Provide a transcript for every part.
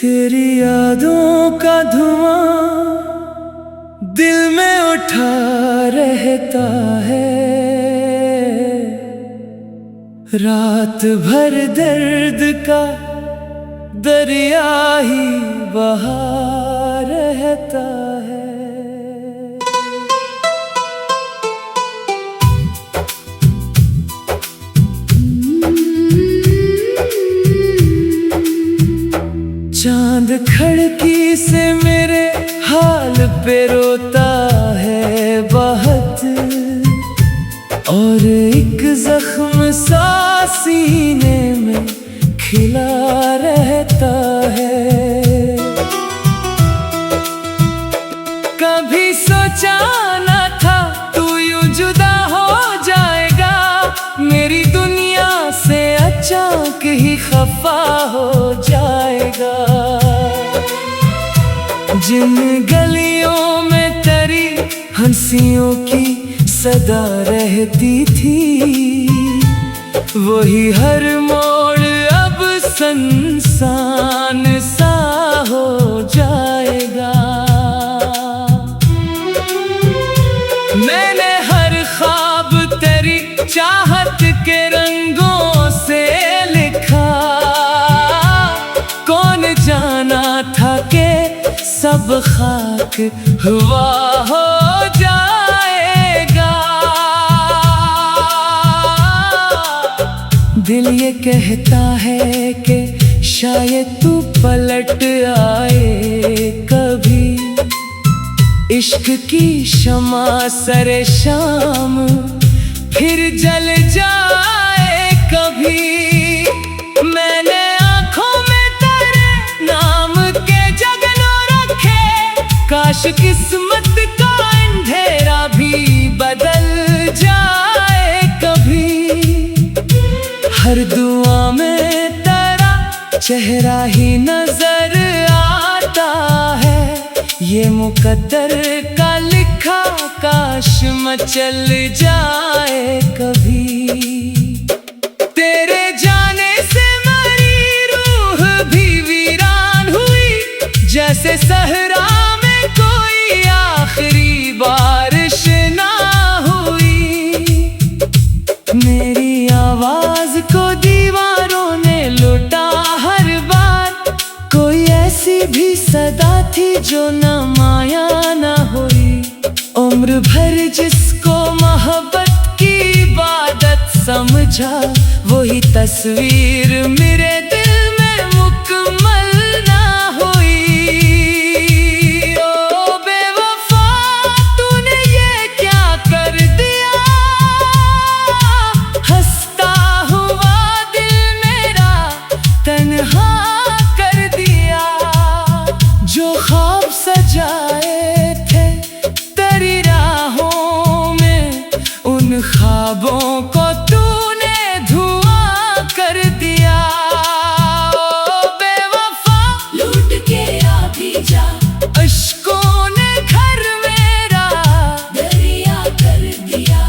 तेरी यादों का धुआं दिल में उठा रहता है, रात भर दर्द का दरिया ही बहा रहता है। चांद खिड़की से मेरे हाल पे रोता है बहुत, और एक जख्म सा सीने में खिला रहता है। कभी सोचा न था तू यूं जुदा हो जाएगा, मेरी दुनिया से अचानक ही खफा हो जाएगा। जिन गलियों में तेरी हंसियों की सदा रहती थी, वही हर मोड़ अब सुनसान सा हो जाएगा। मैंने हर ख्वाब तेरी चाहत के रंगों से लिखा, कौन जाना था कि सब खाक हुआ हो जाएगा। दिल ये कहता है कि शायद तू पलट आए कभी, इश्क की शमा सरे शाम फिर जल जाए कभी। मैंने आँखों में तेरे नाम के जगनों रखे, काश किस्मत का अंधेरा भी बदल जाए कभी। हर दुआ में तेरा चेहरा ही नजर आता है, ये मुकद्दर का लिखा काश मचल जाए कभी। तेरे जाने से मेरी रूह भी वीरान हुई, जैसे सहरा में कोई आखिरी बारिश ना हुई। मेरी आवाज को दीवारों ने लुटा हर बार, कोई ऐसी भी सदा थी जो न माया न हुई। उम्र भर जिसको मोहब्बत की इबादत समझा, वही तस्वीर मेरे दिल में मुकम्मल ना हुई। ओ बेवफा तूने ये क्या कर दिया, हंसता हुआ दिल मेरा तन्हा कर दिया। जो ख्वाब सजाए थे तेरी राहों में, उन ख्वाबों को तूने धुआं कर दिया। ओ बेवफा लूट के आ भी जा, अश्कों ने घर मेरा दरिया कर दिया।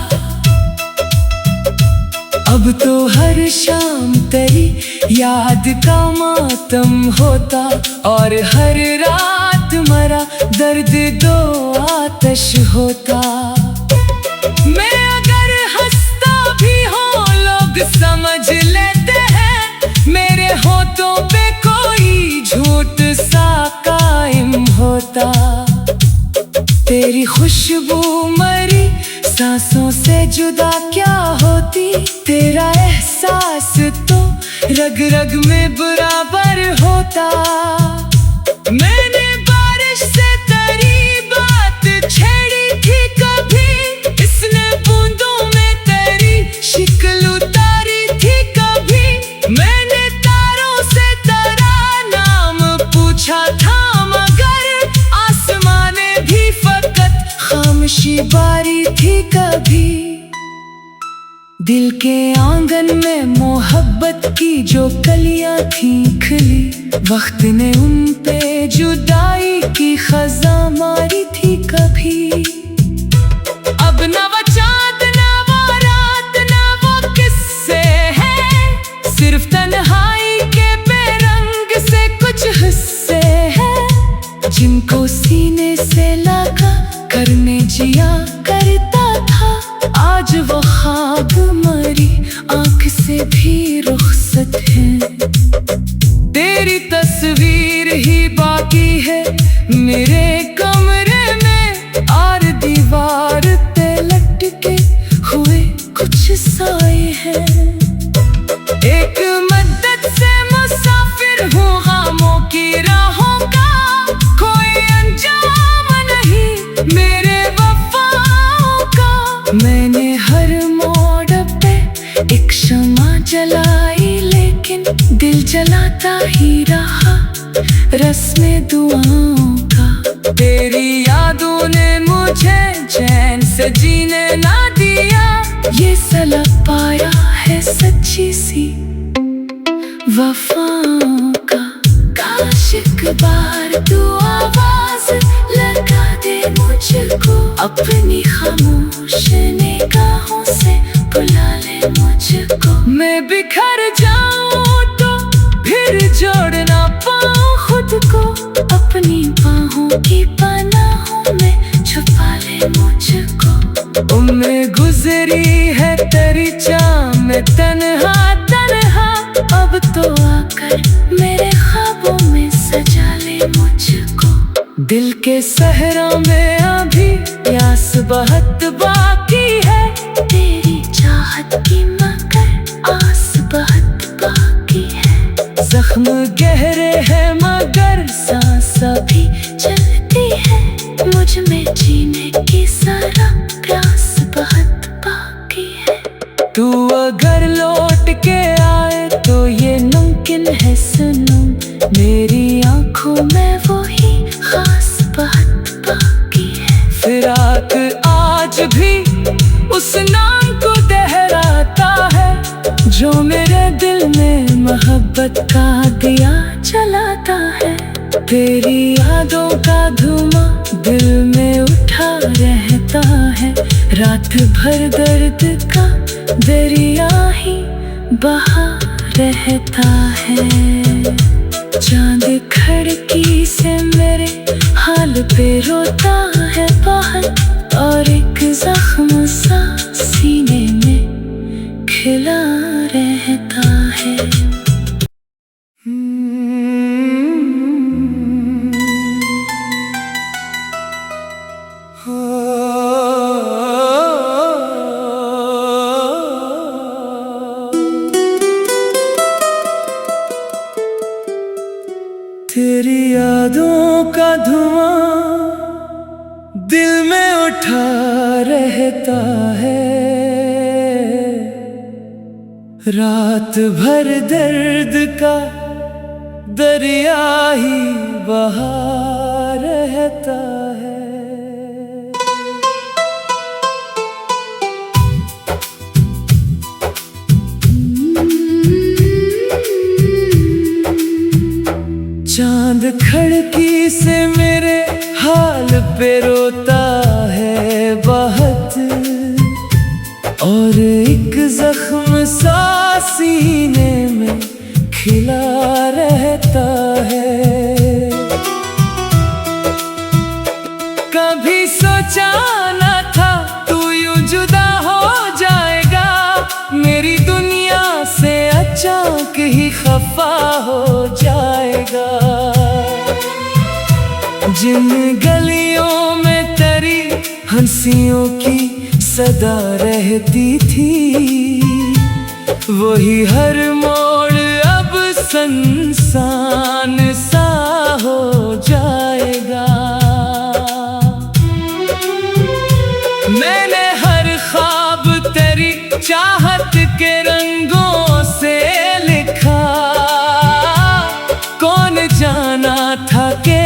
अब तो हर शाम तेरी याद का मातम होता, और हर रात मरा दर्द दो आतश होता। मैं अगर हंसता भी हूँ लोग समझ लेते हैं, मेरे होठों पे कोई झूठ सा कायम होता। तेरी खुशबू मरी सांसों से जुदा क्या होती, तेरा एहसास तो रग रग में बराबर होता। मैंने बारिश से तेरी बात छेड़ी थी कभी, इसने बूंदों में तेरी शिक्ल उतारी थी कभी। मैंने तारों से तेरा नाम पूछा था, मगर आसमां ने भी फकत खामोशी बारी थी कभी। दिल के आंगन में मोहब्बत की जो कलियां थी खिली, वक्त ने उन पे जुदाई की खज़ा मारी थी कभी। अब न वो चाँद न वो रात न वो किस्से हैं, सिर्फ तन्हाई के बेरंग से कुछ हिस्से हैं जिनको सीने से लगा करने जिया करता था। आज वो ख्वाब मरी आँख से भी रुखसत है। तेरी तस्वीर ही बाकी है मेरे कमरे में, और दीवार पे लटके हुए कुछ साए हैं। एक मद्दत से मुसाफिर हूँ खामों की राहों का, कोई अंजाम नहीं मेरे वफाओं का। मैंने हर मोड़ पे एक शम्मा जलाई, लेकिन दिल जलाता ही रहा रस्मे दुआओं का। तेरी यादों ने मुझे चैन से जीने ना दिया, ये सला पाया है सच्ची सी वफाओं का। काश एक बार तू आवाज लगा दे मुझको, अपनी खामोश निगाहों से बुला ले मुझको। मैं बिखर जाऊं तो फिर जोड़ ना पाऊं खुद को, अपनी बाहों की पनाहों में छुपा ले मुझको। उम्र गुजरी है तेरी चाह में तन्हा तन्हा, अब तो आकर मेरे ख्वाबों में सजा ले मुझको। दिल के सहरा में अभी प्यास बहुत बाकी है, तेरी चाहत की मगर आस बहुत बाकी है। जख्म गहरे हैं मगर सांस अभी चलती है, मुझ में जीने की सारा प्यास बहुत बाकी है। तू अगर लौट के आए तो ये मुमकिन है सनम, मेरी आंखों में वही खास बात बाकी है। फिराक आज भी उस नाम को दोहराता है, जो मेरे दिल में मोहब्बत का दिया जलाता है। तेरी यादों का धुआं दिल में उठा रहता है, रात भर दर्द का दरिया ही बहा रहता है। चांद खिड़की से मेरे हाल पे रोता है बाहर, और एक जख्म सा सीने में खिला रहता है। तेरी यादों का धुआं दिल में उठा रहता है, रात भर दर्द का दरिया ही बहा रहता है। चांद खिड़की से मेरे हाल पे रोता है बहुत, और एक जख्म सा सीने में खिला रहता है। कभी सोचा न था तू यूं जुदा हो जाएगा, मेरी दुनिया से अचानक ही खफा हो जाएगा। जिन गलियों में तेरी हंसियों की सदा रहती थी, वही हर मोड़ अब सुनसान सा हो जाएगा। मैंने हर ख्वाब तेरी चाहत के रंगों से लिखा, कौन जाना था कि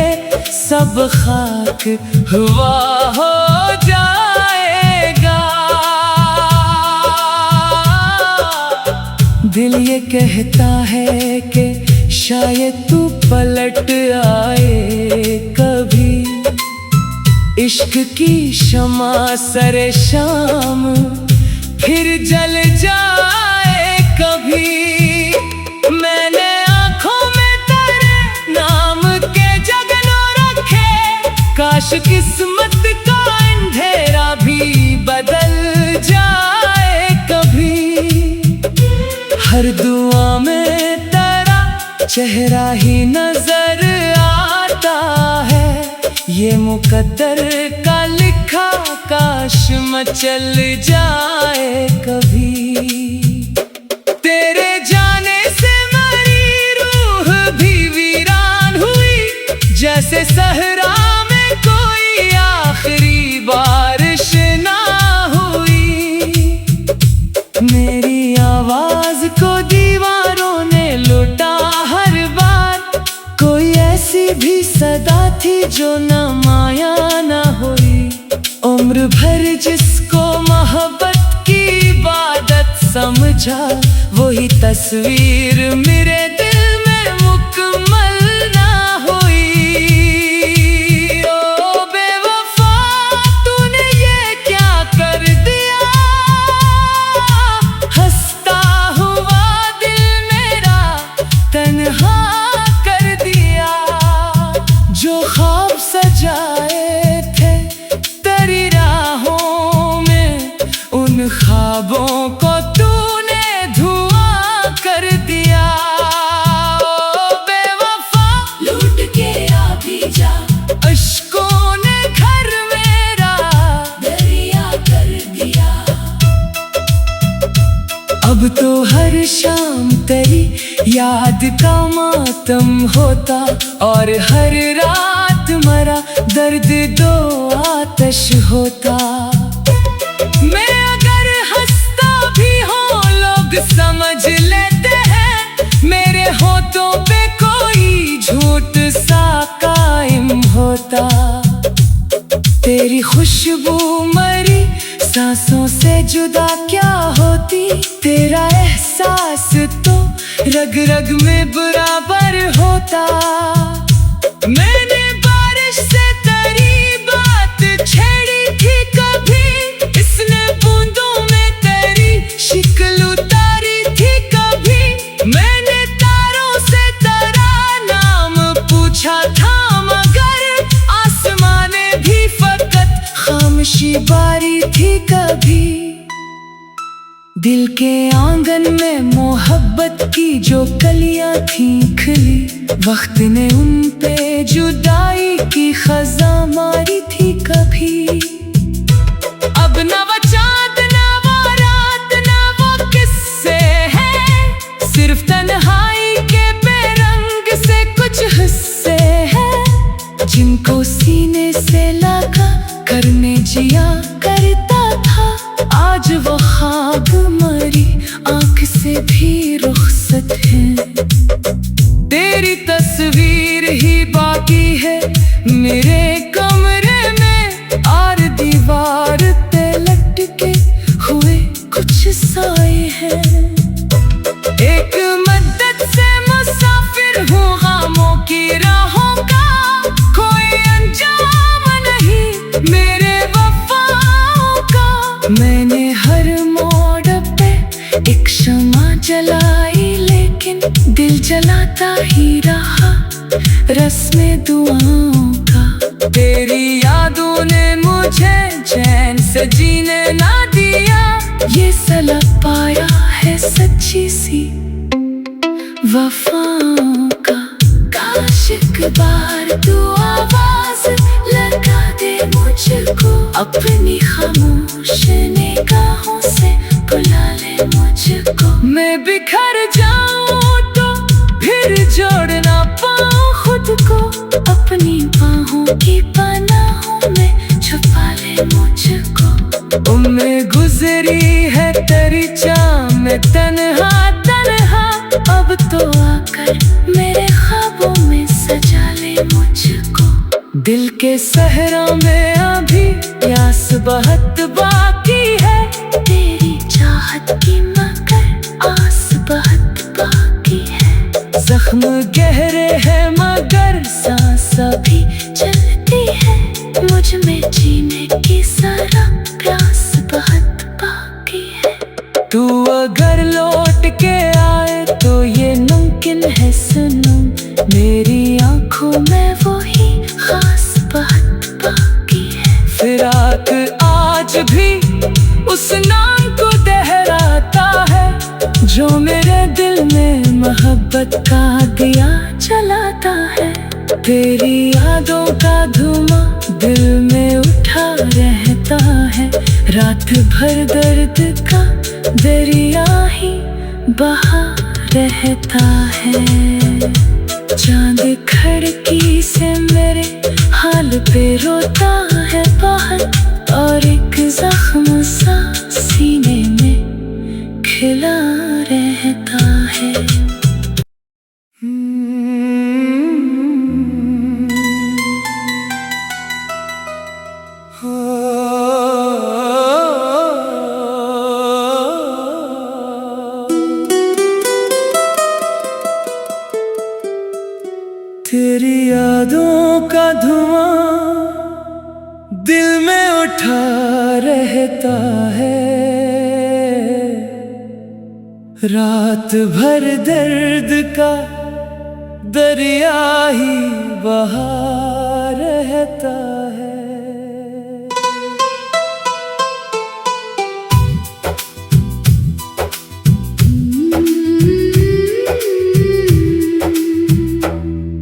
सब खाक हुआ हो जाएगा। दिल ये कहता है कि शायद तू पलट आए कभी, इश्क की शमा सरे शाम फिर जल जाए कभी। मैंने आँखों में तेरे नाम काश किस्मत का अंधेरा भी बदल जाए कभी। हर दुआ में तेरा चेहरा ही नजर आता है, ये मुकद्दर का लिखा काश मचल जाए कभी। तेरे जाने से मेरी रूह भी वीरान हुई, जैसे सहरा में कोई आखिरी बारिश ना हुई। मेरी आवाज को दीवारों ने लुटा हर बार, कोई ऐसी भी सदा थी जो न माया न हुई। उम्र भर जिसको मोहब्बत की इबादत समझा, वही तस्वीर मेरे दिल में मुकम्मल ना हुई। ओ बेवफा तूने ये क्या कर दिया, हंसता हुआ दिल मेरा तन्हा कर दिया। जो ख्वाब सजाए थे तेरी राहों में, उन ख्वाबों को तूने धुआं कर दिया। ओ बेवफा लूट के आ भी जा, अश्कों ने घर मेरा दरिया कर दिया। अब तो हर शाम तेरी याद का मातम होता, और हर रात मरा दर्द दो आतश होता। मैं अगर हंसता भी हूँ लोग समझ लेते हैं, मेरे होठों पे कोई झूठ सा कायम होता। तेरी खुशबू मरी सांसों से जुदा क्या होती, तेरा एहसास तो रग रग में बराबर होता। मैंने बारिश से तेरी बात छेड़ी थी कभी, इसने बूंदों में तेरी शिक्ल उतारी थी कभी। मैंने तारों से तेरा नाम पूछा था, मगर आसमां ने भी फकत खामोशी बारी थी कभी। दिल के आंगन में मोहब्बत की जो कलियां थी खिली, वक्त ने उन पे जुदाई की खजा मारी थी कभी। अब न वो चाँद न वो रात न वो किस्से हैं, सिर्फ तन्हाई के बेरंग से कुछ हिस्से हैं, जिनको सीने से लगा करने जिया करता था। आज वो ख्वाब मरी आँख से भी रुखसत है, तेरी तस्वीर ही बाकी है मेरे कमरे में, और दीवार पे लटके हुए कुछ साए हैं। एक मद्दत से मुसाफिर हूँ गमों की राहों का, कोई अंजाम नहीं मेरे वफाओं का। मैंने हर मोड़ पे एक शमा जलाई, लेकिन दिल जलाता ही रहा रस्मे दुआओं का। तेरी यादों ने मुझे चैन से जीने ना दिया, ये सलग पाया है सच्ची सी वफाओं का। काश एक बार तू आवाज लगा दे मुझको, अपनी खामोश निगाहों से बुला ले मुझको। मैं बिखर जाऊं तो फिर जोड़ ना पाऊं खुद को, अपनी बाहों की पनाहों में छुपा ले मुझको। उम्र गुजरी है तेरी चाह में तन्हा तन्हा, अब तो आकर मेरे ख्वाबों में सजा ले मुझको। दिल के सहरा में अभी प्यास बहुत बाकी है, तेरी चाहत की मगर आस बहुत बाकी है। जख्म गहरे हैं मगर सांस भी चलती है, मुझ में जीने की सारा प्यास बहुत बाकी है। तू अगर लौट के आए तो ये मुमकिन है सनम, मेरी आंखों में वो ही खास बात जो मेरे दिल में मोहब्बत का दिया जलाता है। तेरी यादों का धुआं दिल में उठा रहता है। रात भर दर्द का दरिया ही बहा रहता है। चांद खिड़की से मेरे हाल पे रोता है बाहर, और एक जख्म सा सीने में खिला रहता है। तेरी यादों का धुआं दिल में उठा रहता है। रात भर दर्द का दरिया ही बहा रहता है।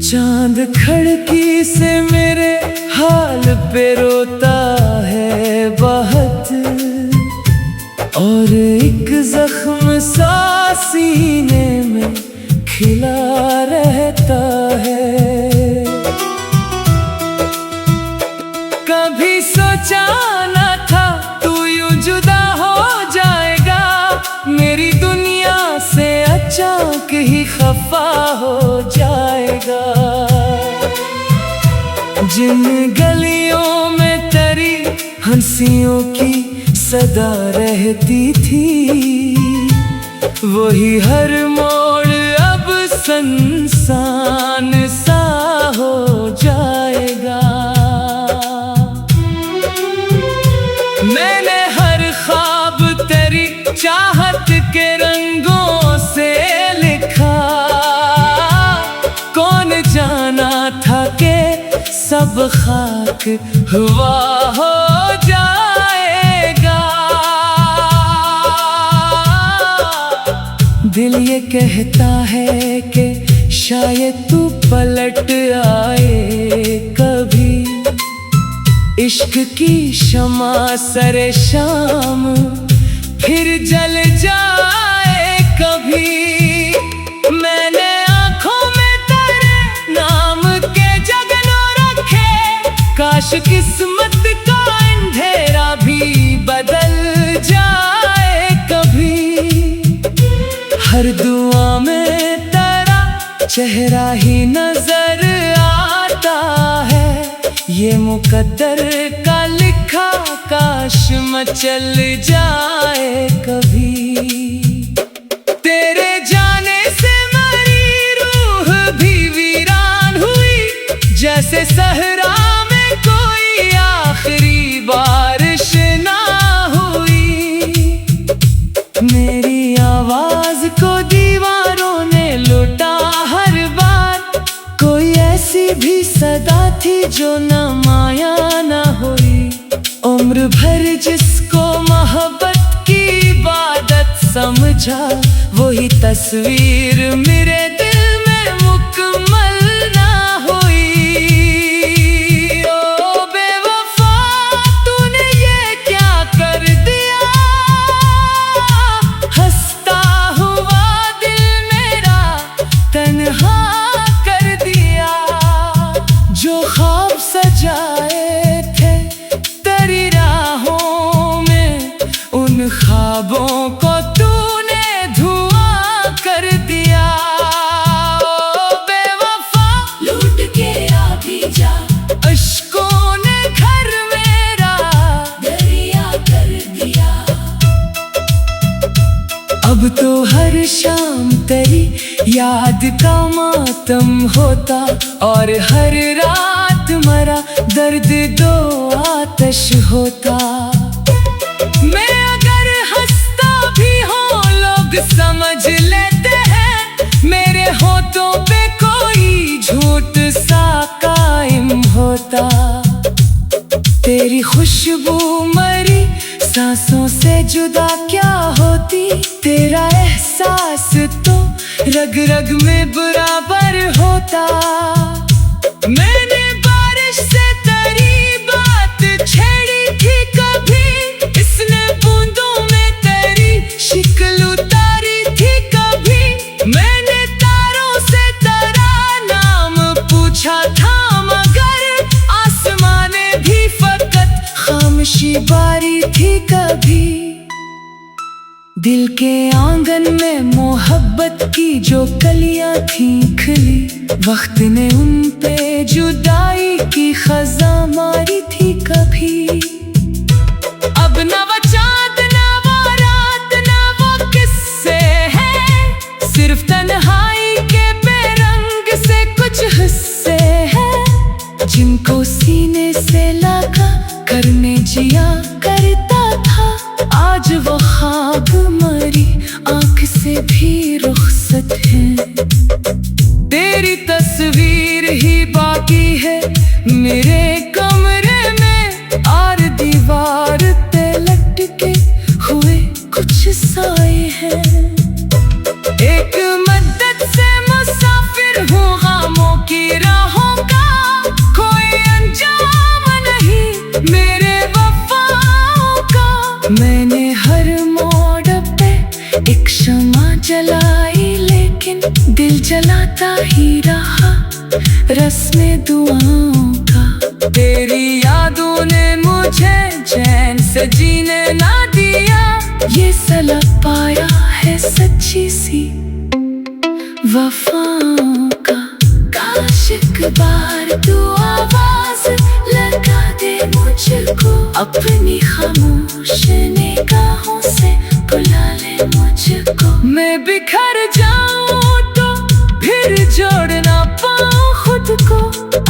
चांद खिड़की से मेरे हाल पे रोता है बहुत, और एक जख्म सा सीने में खिला रहता है। कभी सोचा न था तू यूं जुदा हो जाएगा, मेरी दुनिया से अचानक ही खफा हो जाएगा। जिन गलियों में तेरी हंसियों की सदा रहती थी, वही हर मोड़ अब सुनसान सा हो जाएगा। मैंने हर ख्वाब तेरी चाहत के रंगों से लिखा, कौन जाना था कि सब खाक हुआ हो जाएगा। दिल ये कहता है कि शायद तू पलट आए कभी, इश्क की शमा सरे शाम फिर जल जाए कभी। मैंने आँखों में तेरे नाम के जगनों रखे, काश किस्मत का अंधेरा भी बदल जाए कभी। हर दुआ में तेरा चेहरा ही नजर आता है, ये मुकद्दर का लिखा काश मचल जाए कभी। तेरे जाने से मेरी रूह भी वीरान हुई, जैसे सहरा में कोई आखिरी बारिश ना हुई। मेरी आवाज को दीवारों ने लुटा हर बार, कोई ऐसी भी सदा थी जो न माया न हुई। उम्र भर जिसको मोहब्बत की इबादत समझा, वही तस्वीर मेरे दिल में मुकम्मल ना हुई। ओ बेवफा तूने ये क्या कर दिया, हंसता हुआ दिल मेरा तन्हा कर दिया। जो ख्वाब सजाए थे तेरी राहों में, उन ख्वाबों को तूने धुआं कर दिया। ओ बेवफा लूट के आ भी जा, अश्कों ने घर मेरा दरिया कर दिया। अब तो हर शाम तेरी याद का मातम होता, और हर रात मरा दर्द दो आतश होता। मैं अगर हंसता भी हूँ लोग समझ लेते हैं, मेरे होठों पे कोई झूठ सा कायम होता। तेरी खुशबू मरी सांसों से जुदा क्या होती, तेरा एहसास रग में बराबर होता। मैंने बारिश से तेरी बात छेड़ी थी कभी, इसने बूंदों में तेरी शिक्ल उतारी थी कभी। मैंने तारों से तेरा नाम पूछा था, मगर आसमां ने भी फकत खामोशी बारी थी कभी। दिल के आंगन में मोहब्बत की जो कलियां थी खिली, वक्त ने उन पे जुदाई की खज़ा मारी थी कभी। अब न वो चाँद न वो रात न वो किस्से हैं, सिर्फ तन्हाई के बेरंग से कुछ हिस्से हैं, जिनको सीने से लगा करने जिया करता था। आज वो ख्वाब मरी आँख से भी रुखसत है, तेरी तस्वीर ही बाकी है मेरे कमरे में। और दीवार पे लटके हुए कुछ साए हैं, एक मद्दत से मुसाफिर हूँ गमों की राहों का। कोई अंजाम नहीं मेरे वफाओं का। मैंने हर मोड़ पे एक शम्मा जलाई, लेकिन दिल जलाता ही रहा रस्मे दुआओं का। तेरी यादों ने मुझे चैन से जीने ना दिया, ये सलग पाया है सच्ची सी वफाओं का। काश एक बार तू आवाज लगा दे मुझको, अपनी खामोश निगाहों से बुला ले मुझको। मैं बिखर जाऊं तो फिर जोड़ ना पाऊं खुद को,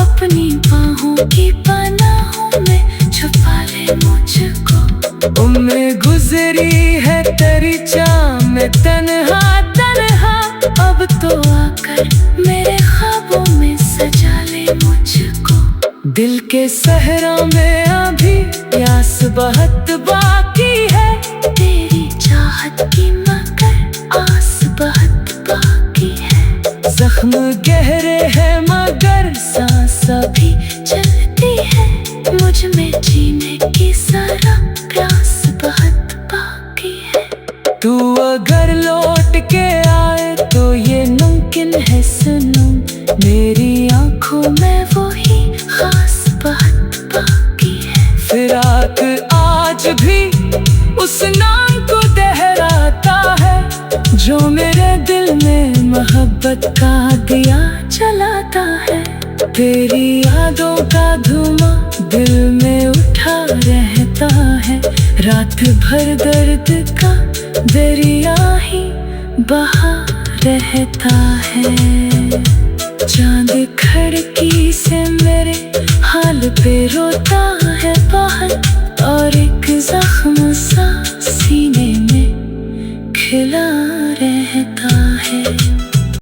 अपनी बाहों की पनाहों में छुपा ले मुझको। उम्र गुजरी है तेरी चाह में तन्हा तन्हा, अब तो आकर मेरे ख्वाबों में सजा ले मुझको। दिल के सहरा में अभी प्यास बहुत बाकी है, तेरी चाहत की मगर आस बहुत बाकी है। जख्म गहरे हैं मगर सांस भी चलती है, मुझ में जीने की सारा प्यास बहुत बाकी है। तू अगर लौट के आए तो ये मुमकिन है सनम, मेरी आंखों में वही खास बहुत बाकी है। फिराक आज भी उस नाम को दोहराता है, जो मेरे दिल में मोहब्बत का दिया जलाता है। तेरी यादों का धुआं दिल में उठा रहता है, रात भर दर्द का दरिया ही बहा रहता है। चांद खिड़की से मेरे हाल पे रोता